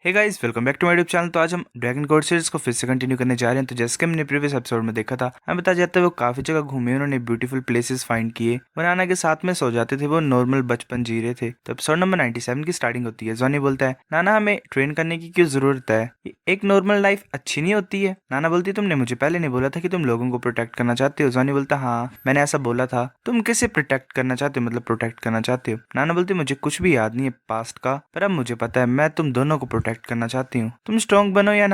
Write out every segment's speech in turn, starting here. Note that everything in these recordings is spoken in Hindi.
Hey guys, welcome back to my YouTube channel. तो आज हम ड्रैगन कोड सीरीज को फिर से कंटिन्यू करने जा रहे हैं। तो जैसे कि हमने प्रीवियस एपिसोड में देखा था, हमें बताया जाता है वो काफी जगह घूमे, उन्होंने ब्यूटीफुल प्लेसेस फाइंड किए, वो नाना के साथ में सो जाते थे, वो नॉर्मल बचपन जी रहे थे। तो एपिसोड नंबर 97 की स्टार्टिंग होती है। जॉनी बोलता है, नाना हमें ट्रेन करने की क्यों जरूरत है, एक नॉर्मल लाइफ अच्छी नहीं होती है। नाना बोलती, तुमने मुझे पहले नहीं बोला था कि तुम लोगों को प्रोटेक्ट करना चाहते हो। जॉनी बोलता, हाँ मैंने ऐसा बोला था। तुम किसे प्रोटेक्ट करना चाहते हो, मतलब प्रोटेक्ट करना चाहते हो? नाना बोलती, मुझे कुछ भी याद नहीं है पास्ट का, पर अब मुझे पता है मैं तुम दोनों को प्रोटेक्ट करना चाहती हूँ। तुम स्ट्रॉन्ग बनो या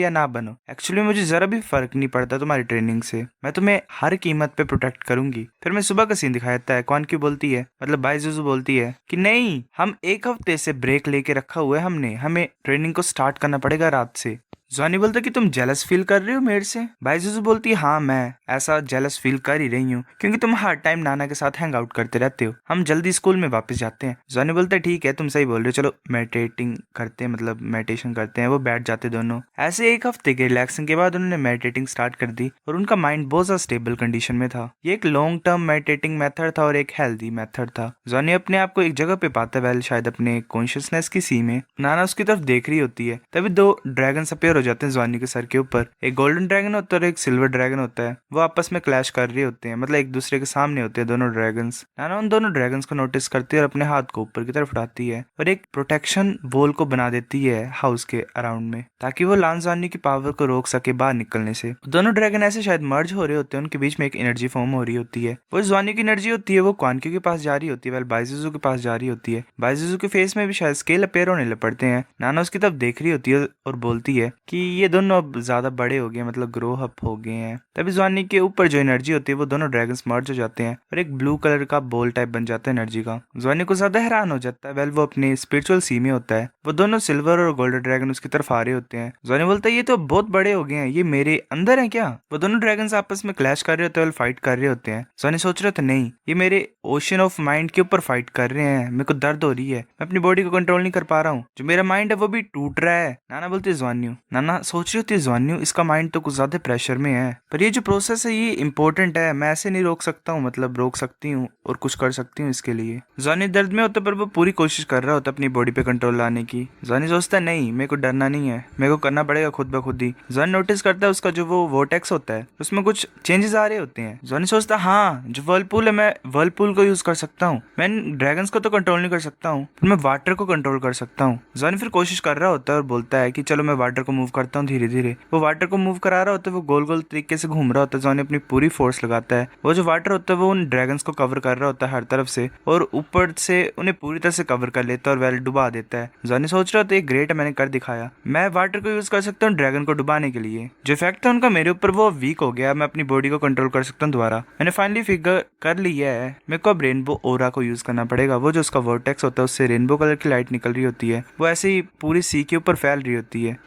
ना बनो, एक्चुअली मुझे जरा भी फर्क नहीं पड़ता तुम्हारी ट्रेनिंग से। मैं तुम्हें हर कीमत पे प्रोटेक्ट करूंगी। फिर मैं सुबह का सीन दिखाया जाता है। कौन की बोलती है, मतलब बाईजुजू बोलती है कि नहीं, हम एक हफ्ते से ब्रेक लेके रखा हुआ है, हमें ट्रेनिंग को स्टार्ट करना पड़ेगा रात से। जॉनी बोलता कि तुम जेलस फील कर रहे हो मेरे से। बाईजुजू बोलती है, हाँ मैं ऐसा जेलस फील कर ही रही हूँ, क्योंकि तुम हर टाइम नाना के साथ हैंग आउट करते रहते हो। हम जल्दी स्कूल में वापस जाते हैं। जॉनी बोलता है, ठीक है तुम सही बोल रहे हो, चलो मेडिटेटिंग करते हैं, मतलब मेडिटेशन करते हैं। वो बैठ जाते दोनों। ऐसे एक हफ्ते के रिलैक्सिंग के बाद उन्होंने मेडिटेटिंग स्टार्ट कर दी और उनका माइंड बहुत ज्यादा स्टेबल कंडीशन में था। ये एक लॉन्ग टर्म मेडिटेटिंग मेथड था और एक हेल्दी मेथड था। जॉनी अपने आप को एक जगह पे पाता है, शायद अपने कॉन्शियसनेस की सी में। नाना उसकी तरफ देख रही होती है, तभी दो ड्रैगन अपेयर हो जाते हैं जॉनी के सर के ऊपर। एक गोल्डन ड्रैगन होता है और एक सिल्वर ड्रैगन होता है। वो आपस में क्लैश कर रहे होते हैं, मतलब एक दूसरे के सामने होते हैं दोनों ड्रैगन्स। नाना उन दोनों ड्रैगन्स को नोटिस करती है और अपने हाथ को ऊपर की तरफ उठाती है और एक प्रोटेक्शन वॉल को बना देती है हाउस के अराउंड में, ताकि वो लांजानी की पावर को रोक सके बाहर निकलने से। दोनों ड्रैगन ऐसे शायद मर्ज हो रहे होते हैं, उनके बीच में एक एनर्जी फॉर्म हो रही होती है। वो जॉनी की एनर्जी होती है, वो क्वानक्यू के पास जा रही होती है, वेल बाईजुजू के पास जा रही होती है। बाईजुजू के फेस में भी शायद स्केल अपेयर होने लग पड़ते हैं। नाना उसकी तरफ देख रही होती है और बोलती है कि ये दोनों अब ज्यादा बड़े हो गए, मतलब ग्रो अप हो गए हैं। तभी जॉनी के ऊपर जो एनर्जी होती है, वो दोनों ड्रैगन्स मर्ज हो जाते हैं और एक ब्लू कलर का बॉल टाइप बन जाता है एनर्जी का। जॉनी को ज्यादा हैरान हो जाता है, वेल वो अपने स्पिरिचुअल सी में होता है। वो दोनों सिल्वर और गोल्डन ड्रैगन उसकी तरफ आ रहे होते हैं। जॉनी बोलता है, ये तो बहुत बड़े हो गए हैं, ये मेरे अंदर है क्या? वो दोनों ड्रैगन्स आपस में क्लैश कर रहे होते हैं, फाइट कर रहे होते हैं। जॉनी सोच रहे थे, नहीं ये मेरे ओशन ऑफ माइंड के ऊपर फाइट कर रहे हैं, मेरे को दर्द हो रही है, मैं अपनी बॉडी को कंट्रोल नहीं कर पा रहा हूँ, जो मेरा माइंड है वो भी टूट रहा है। नाना बोलती है, जॉन्यू। नाना सोच रही होती है, जॉन्यू इसका माइंड तो कुछ ज्यादा प्रेशर में है, पर ये जो प्रोसेस है ये इंपॉर्टेंट है, मैं ऐसे नहीं रोक सकता हूँ, मतलब रोक सकती हूँ और कुछ कर सकती हूँ इसके लिए। जॉनी दर्द में होता है, पर वो पूरी कोशिश कर रहा होता अपनी बॉडी पे कंट्रोल लाने की। जॉनी सोचता है, नहीं मेरे को डरना नहीं है, मेरे को करना पड़ेगा खुद ब खुद ही। जॉनी नोटिस करता है उसका जो वो वोर्टेक्स होता है उसमें कुछ चेंजेस आ रहे होते हैं। जॉनी सोचता है, हाँ जो वर्लपूल है, मैं वर्लपूल को यूज कर सकता हूँ। मैं ड्रैगन्स को तो कंट्रोल नहीं कर सकता हूँ, पर मैं वाटर को कंट्रोल कर सकता हूँ। जॉनी फिर कोशिश कर रहा होता है और बोलता है कि चलो मैं वाटर को मूव करता हूँ धीरे धीरे। वो वाटर को मूव करा रहा होता है, वो गोल गोल तरीके से घूम रहा होता है। जॉनी अपनी पूरी फोर्स लगाता है। वो जो वाटर होता है वो उन ड्रैगन्स को कवर कर रहा होता है हर तरफ से, और ऊपर से उन्हें पूरी तरह से कवर कर लेता है और वेल डुबा देता है। जॉनी सोच रहा होता है, ग्रेट है, मैंने कर दिखाया, मैं वाटर को यूज कर सकता हूँ ड्रैगन को डुबाने के लिए। जो इफेक्ट था उनका मेरे ऊपर वो वीक हो गया, मैं अपनी बॉडी को कंट्रोल कर सकता हूँ दोबारा। मैंने फाइनली फिगर कर लिया है, मेरे को अब रेनबो ओरा को यूज करना पड़ेगा। वो जो उसका वर्टेक्स होता है उससे रेनबो कलर की लाइट निकल रही होती है, वो ऐसे ही पूरी सी के ऊपर फैल रही होती है,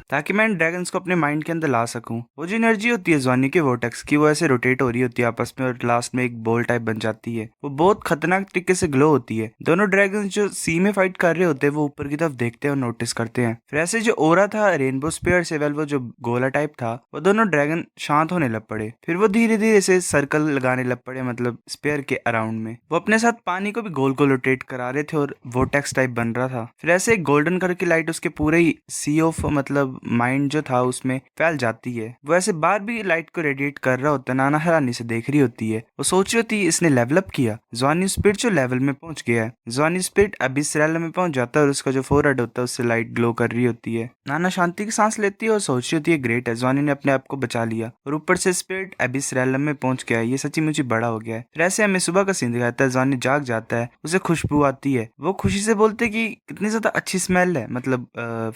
ताकि मैं इन ड्रैगन्स को अपने माइंड के अंदर ला सकूं। वो जो एनर्जी होती है जॉनी के वोर्टेक्स की, वो ऐसे रोटेट हो रही होती है आपस में और लास्ट में एक बॉल टाइप बन जाती है। वो बहुत खतरनाक तरीके से ग्लो होती है। दोनों ड्रैगन्स जो सी में फाइट कर रहे होते हैं वो ऊपर की तरफ देखते हैं और नोटिस करते हैं। फिर ऐसे जो ओरा था रेनबो स्पेयर से, वेल वो जो गोला टाइप था, वो दोनों ड्रैगन शांत होने लग पड़े। फिर वो धीरे धीरे से सर्कल लगाने लग पड़े, मतलब स्पेयर के अराउंड में। वो अपने साथ पानी को भी गोल गोल रोटेट करा रहे थे और वोर्टेक्स टाइप बन रहा था। फिर ऐसे एक गोल्डन कलर की लाइट उसके पूरे ही सी ऑफ मतलब माइंड जो था उसमें फैल जाती है। वो ऐसे बार भी लाइट को रेडिएट कर रहा होता है। नाना हैरानी से देख रही होती है। वो सोच रही होती है, इसने लेवल अप किया, जॉनी स्पिरिचुअल लेवल में पहुंच गया है। जॉनी स्पिरिट अबिस रेलम में पहुंच जाता है और उसका जो फोरहेड होता है उससे लाइट ग्लो कर रही होती है। नाना शांति की सांस लेती है और सोच रही होती है, ग्रेट है, जॉनी ने अपने आप को बचा लिया और ऊपर से स्पिरिट अबिस रेलम में पहुंच गया है, ये सच्ची मुझे बड़ा हो गया है। फिर ऐसे हमें सुबह का सीन दिखाता है। जॉनी जाग जाता है, उसे खुशबू आती है। वो खुशी से बोलते कि कितनी ज्यादा अच्छी स्मेल है, मतलब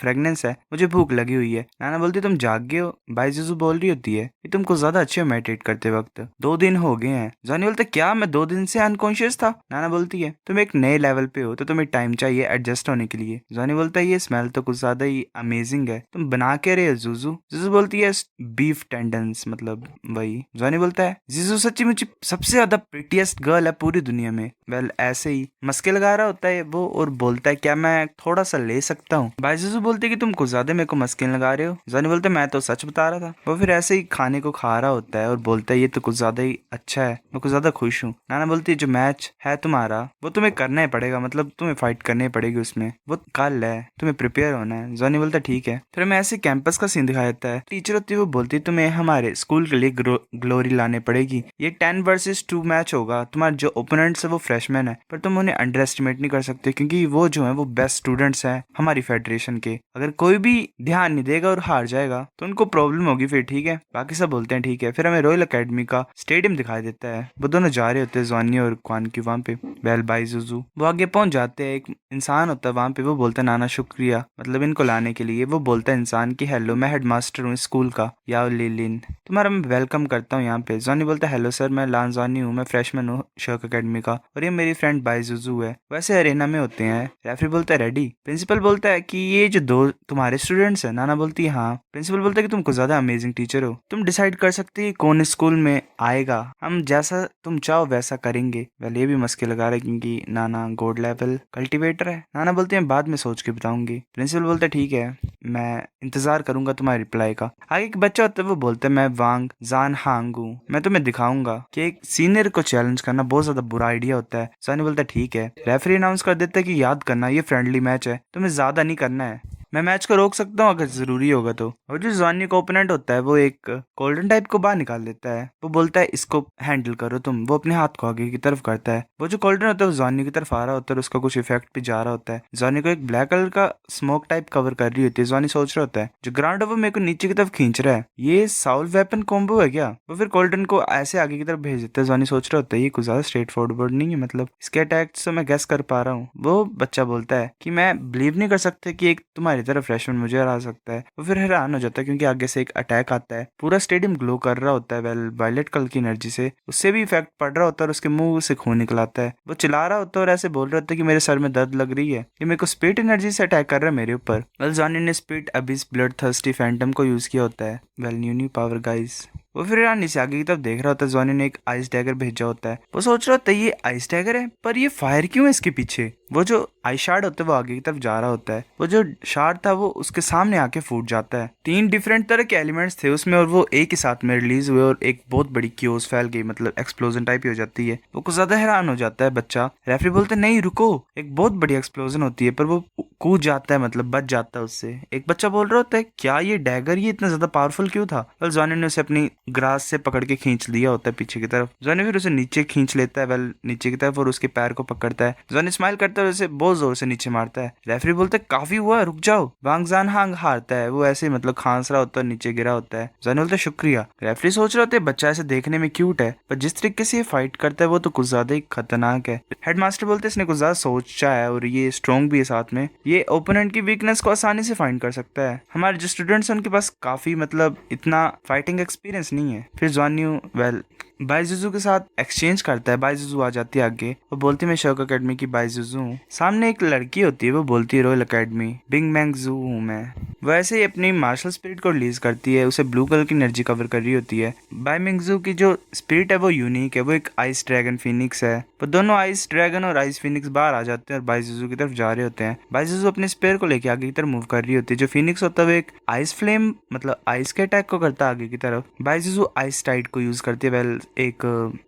फ्रेगनेंस है, मुझे भूख लगी हुई है। नाना बोलती, तुम जाग गए हो? बाईजुजू बोल रही होती है कि तुमको ज्यादा अच्छे हो मेडिटेट करते वक्त, 2 दिन हो गए हैं। जॉनी बोलते, क्या मैं 2 दिन से अनकॉन्शियस था? नाना बोलती है, तुम एक नए लेवल पे हो तो तुम्हें टाइम चाहिए एडजस्ट होने के लिए। जॉनी बोलता है, ये स्मेल तो कुछ ज्यादा ही अमेजिंग है, तुम बना के रहे हो जुजू? जुजू बोलती है, बीफ टेंडन्स, मतलब वही। जॉनी बोलता है, जीजू सच्ची मुझे सबसे ज्यादा प्रिटीएस्ट गर्ल है पूरी दुनिया में। वेल ऐसे ही मस्के लगा रहा होता है वो और बोलता है, क्या मैं थोड़ा सा ले सकता हूँ? बाईजुजू बोलती है कि तुम कुछ ज्यादा मेरे को मस्के सीन लगा रहे हो? जॉनी बोलता है मैं तो सच बता रहा था। वो फिर ऐसे ही खाने को खा रहा होता है और बोलता है ये तो कुछ ज्यादा ही अच्छा है, मैं कुछ ज्यादा खुश हूँ। नाना बोलती है जो मैच है तुम्हारा वो तुम्हें करना ही पड़ेगा, मतलब तुम्हें फाइट करनी पड़ेगी उसमें, वो कल है, तुम्हें प्रिपेयर होना है। जॉनी बोलता है ठीक है। फिर हमें ऐसे कैंपस का सीन दिखाया जाता है। टीचर होती है वो बोलती है तुम्हें हमारे स्कूल के लिए ग्लोरी लाने पड़ेगी, ये 10 वर्सेस 2 मैच होगा, तुम्हारे जो ओपोनेंट्स है वो फ्रेशमैन है, पर तुम उन्हें अंडर एस्टिमेट नहीं कर सकते क्योंकि वो जो है वो बेस्ट स्टूडेंट्स हैं हमारी फेडरेशन के। अगर कोई भी ध्यान नहीं देगा और हार जाएगा तो उनको प्रॉब्लम होगी फिर। ठीक है, बाकी सब बोलते हैं ठीक है। फिर हमें रॉयल अकेडमी का स्टेडियम दिखाई देता है। वो दोनों जा रहे होते हैं जॉनी और क्वान की वहां पे। वेल बाइजुजू वो आगे पहुंच जाते हैं। एक इंसान होता है वहां पे, वो बोलता है नाना शुक्रिया, मतलब इनको लाने के लिए। वो बोलता है इंसान की हेलो मैं हेडमास्टर हूँ स्कूल का, या लिलिन, तुम्हारा मैं वेलकम करता हूँ यहाँ पे। जॉनी बोलता है हेलो सर, मैं लांजानी हूँ, मैं फ्रेशमैन हूँ शर्क अकेडमी का, और ये मेरी फ्रेंड बाइजुजू है। वैसे अरेना में होते हैं। रेफरी बोलता है रेडी। प्रिंसिपल बोलता है कि ये जो दो तुम्हारे स्टूडेंट्स हैं। नाना बोलती है हाँ। प्रिंसिपल बोलता है कि तुम कुछ ज्यादा अमेजिंग टीचर हो, तुम डिसाइड कर सकते हो कौन स्कूल में आएगा, हम जैसा तुम चाहो वैसा करेंगे। वेल ये भी मस्के लगा रहे क्योंकि नाना गॉड लेवल कल्टिवेटर है। नाना बोलते हैं बाद में सोच के बताऊंगी। प्रिंसिपल बोलता है ठीक है, मैं इंतजार करूंगा तुम्हारे रिप्लाई का। आगे एक बच्चा होता है वो बोलता है मैं वांग जान हांग हूँ, मैं तुम्हें दिखाऊंगा कि एक सीनियर को चैलेंज करना बहुत ज्यादा बुरा आइडिया होता है। सनी बोलता है ठीक है। रेफरी अनाउंस कर देता है कि याद करना ये फ्रेंडली मैच है, तुम्हें ज्यादा नहीं करना है, मैं मैच को रोक सकता हूँ अगर जरूरी होगा तो। और जो जॉनी का ओपोनेंट होता है वो एक गोल्डन टाइप को बाहर निकाल देता है। वो बोलता है इसको हैंडल करो तुम। वो अपने हाथ को आगे की तरफ करता है। वो जो गोल्डन होता है वो जॉनी की तरफ आ रहा होता है और उसका कुछ इफेक्ट भी जा रहा होता है। जॉनी को एक ब्लैक कलर का स्मोक टाइप कवर कर रही होती है। जॉनी सोच रहा होता है जो ग्राउंड है वो मेरे को नीचे की तरफ खींच रहा है, ये साउल वेपन कॉम्बो है क्या? वो फिर गोल्डन को ऐसे आगे की तरफ भेज देता है। जॉनी सोच रहा होता है ये कुछ ज्यादा स्ट्रेट फॉरवर्ड नहीं है, मतलब इसके अटैक्स तो मैं गेस कर पा रहा हूँ। वो बच्चा बोलता है कि मैं बिलीव नहीं कर सकता कि एक तुम्हारी तरफ फ्रेशमैन मुझे हरा सकता है। वो फिर हैरान हो जाता है क्योंकि आगे से एक अटैक आता है। पूरा स्टेडियम ग्लो कर रहा होता है वेल वायलेट कलर की एनर्जी से, उससे भी इफेक्ट पड़ रहा होता है और उसके मुंह से खून निकल आता है। वो चिल्ला रहा होता है और ऐसे बोल रहा होता है कि मेरे सर में दर्द लग रही है, ये मेरे को स्पिरिट एनर्जी से अटैक कर रहा है मेरे ऊपर। वेल जॉनी ने spirit Abish blood thirsty Phantom को यूज किया होता है। Well new power guys. वो फिर रानी से आगे की तरफ देख रहा होता है। जॉनी ने एक आइस डैगर भेजा होता है। वो सोच रहा होता है ये आइस डैगर है पर ये फायर क्यों है इसके पीछे। वो जो आई शार्ड होता है वो आगे की तरफ जा रहा होता है। वो जो शार्ड था वो उसके सामने आके फूट जाता है। 3 डिफरेंट तरह के एलिमेंट्स थे उसमें और वो एक ही साथ में रिलीज हुए और एक बहुत बड़ी क्योस फैल गई, मतलब एक्सप्लोजन टाइप ही हो जाती है। वो कुछ ज्यादा हैरान हो जाता है बच्चा। रेफरी बोलते नहीं रुको, एक बहुत बड़ी एक्सप्लोजन होती है, पर वो कूद जाता है, मतलब बच जाता है उससे। एक बच्चा बोल रहा होता है क्या ये डैगर ये इतना ज्यादा पावरफुल क्यों था? वेल जॉनी ने उसे अपनी ग्रास से पकड़ के खींच लिया होता है पीछे की तरफ। जॉनी फिर उसे नीचे खींच लेता है, वेल नीचे की तरफ, और उसके पैर को पकड़ता है। जॉनी स्माइल करता है और उसे बहुत जोर से नीचे मारता है। रेफरी बोलता है काफी हुआ, रुक जाओ। वांग जान हांग हारता है, वो ऐसे मतलब खांस रहा होता है, नीचे गिरा होता है। जॉनी बोलता है शुक्रिया। रेफरी सोच रहा होता है बच्चा ऐसे देखने में क्यूट है पर जिस तरीके से ये फाइट करता है वो तो कुछ ज्यादा ही खतरनाक है। हेडमास्टर बोलते हैं इसने कुछ ज्यादा सोचा है और ये स्ट्रॉन्ग भी है साथ में, ये ओपोनेंट की वीकनेस को आसानी से फाइंड कर सकता है। हमारे जो स्टूडेंट्स हैं उनके पास काफी मतलब इतना फाइटिंग एक्सपीरियंस नहीं है। फिर जॉनी वेल बाइजुजू के साथ एक्सचेंज करता है। बाइजुजू आ जाती है आगे, वो बोलती है मैं शर्क अकेडमी की बाइजुजू हूँ। सामने एक लड़की होती है वो बोलती है रॉयल अकेडमी बिंग मैंग जू हूँ मैं। वैसे ही अपनी मार्शल स्पिरिट को रिलीज करती है, उसे ब्लू कलर की एनर्जी कवर कर रही होती है। बाई मिंगजू की जो स्पिरिट है वो यूनिक है, वो एक आइस ड्रैगन फिनिक्स है। तो दोनों आइस ड्रैगन और आइस फिनिक्स बाहर आ जाते हैं और बाइजुजू की तरफ जा रहे होते हैं। बाइजुजू अपने स्पेयर को लेके आगे की तरफ मूव कर रही होती है। जो फिनिक्स होता है वो एक आइस फ्लेम मतलब आइस के अटैक को करता है आगे की तरफ। बाइजुजू आइस टाइड को यूज करती है, वेल एक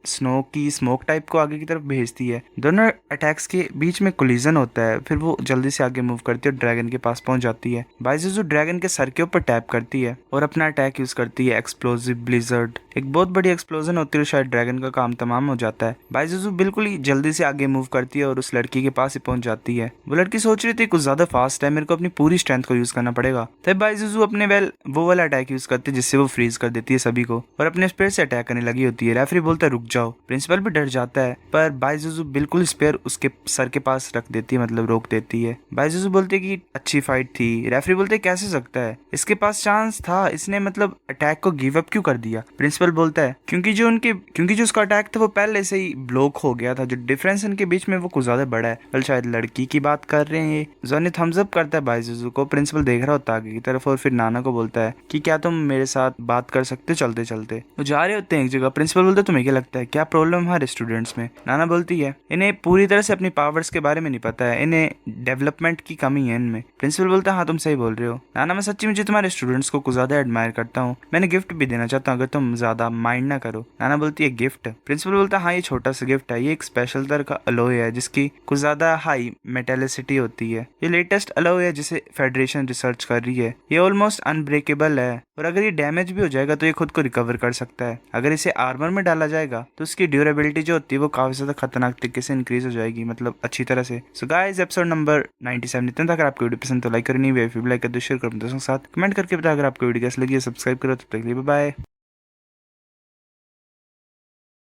स्नो की स्मोक टाइप को आगे की तरफ भेजती है। दोनों अटैक्स के बीच में कोलिजन होता है, फिर वो जल्दी से आगे मूव करती है और ड्रैगन के पास पहुंच जाती है। बाइजुजू ड्रैगन के सर के ऊपर टैप करती है और अपना अटैक यूज करती है एक्सप्लोसिव ब्लिजर्ड। एक बहुत बड़ी एक्सप्लोजन होती है, शायद ड्रैगन का काम तमाम हो जाता है। बाइजुजू बिल्कुल ही जल्दी से आगे मूव करती है और उस लड़की के पास ही पहुंच जाती है। वो लड़की सोच रही थी कुछ ज्यादा फास्ट है, मेरे को अपनी पूरी स्ट्रेंथ को यूज करना पड़ेगा। तब बाइजुजू अपने वो वाला अटैक यूज करती है जिससे वो फ्रीज कर देती है सभी को और अपने स्पेयर से अटैक करने लगी होती है। रेफरी बोलता है रुक जाओ। प्रिंसिपल भी डर जाता है पर बाइजुजू बिल्कुल स्पेयर उसके सर के पास रख देती है, मतलब रोक देती है। बाइजुजू बोलते है कि अच्छी फाइट थी। रेफरी बोलते है कैसे सकता है, इसके पास चांस था, इसने मतलब अटैक को गिव अप क्यों कर दिया? प्रिंसिपल बोलता है क्योंकि जो उसका अटैक था वो पहले से ही ब्लॉक हो गया था, जो डिफरेंस इनके बीच में वो कुछ ज्यादा बड़ा है। कल शायद लड़की की बात कर रहे हैं। जॉनी थम्स अप करता है बाइजुजू को। प्रिंसिपल देख रहा होता है आगे की तरफ और फिर नाना को बोलता है कि क्या तुम मेरे साथ बात कर सकते चलते चलते। वो जा रहे होते हैं एक जगह। प्रिंसिपल बोलते तुम्हें क्या लगता है क्या प्रॉब्लम हमारे स्टूडेंट्स में? नाना बोलती है इन्हें पूरी तरह से अपनी पावर्स के बारे में नहीं पता है, इन्हें डेवलपमेंट की कमी है इनमें। प्रिंसिपल बोलता है हाँ तुम सही बोल रहे हो। नाना मैं सच्ची मुझे तुम्हारे स्टूडेंट्स को कुछ ज्यादा एडमायर करता हूँ, मैंने गिफ्ट भी देना चाहता हूँ अगर तुम ज्यादा माइंड ना करो। नाना बोलती है गिफ्ट? प्रिंसिपल बोलता है हाँ ये छोटा सा गिफ्ट है, ये एक स्पेशल तरह का अलोय है जिसकी कुछ ज्यादा हाई मेटेलिसिटी होती है। ये लेटेस्ट अलोय है जिसे फेडरेशन रिसर्च कर रही है। ये ऑलमोस्ट अनब्रेकेबल है और अगर ये डैमेज भी हो जाएगा तो ये खुद को रिकवर कर सकता है। अगर इसे आर्मर में डाला जाएगा तो उसकी ड्यूरेबिलिटी जो होती है वो काफी ज्यादा खतरनाक तरीके से इंक्रीज हो जाएगी, मतलब अच्छी तरह से। सो गाइस एपिसोड नंबर 97 इतना था। अगर आपको वीडियो पसंद तो लाइक करनी है, लाइक कर दो, शेयर करो दोस्तों के साथ, कमेंट करके बताओ अगर आपको वीडियो कैसी लगी है, सब्सक्राइब करो। तब तक के लिए बाय बाय।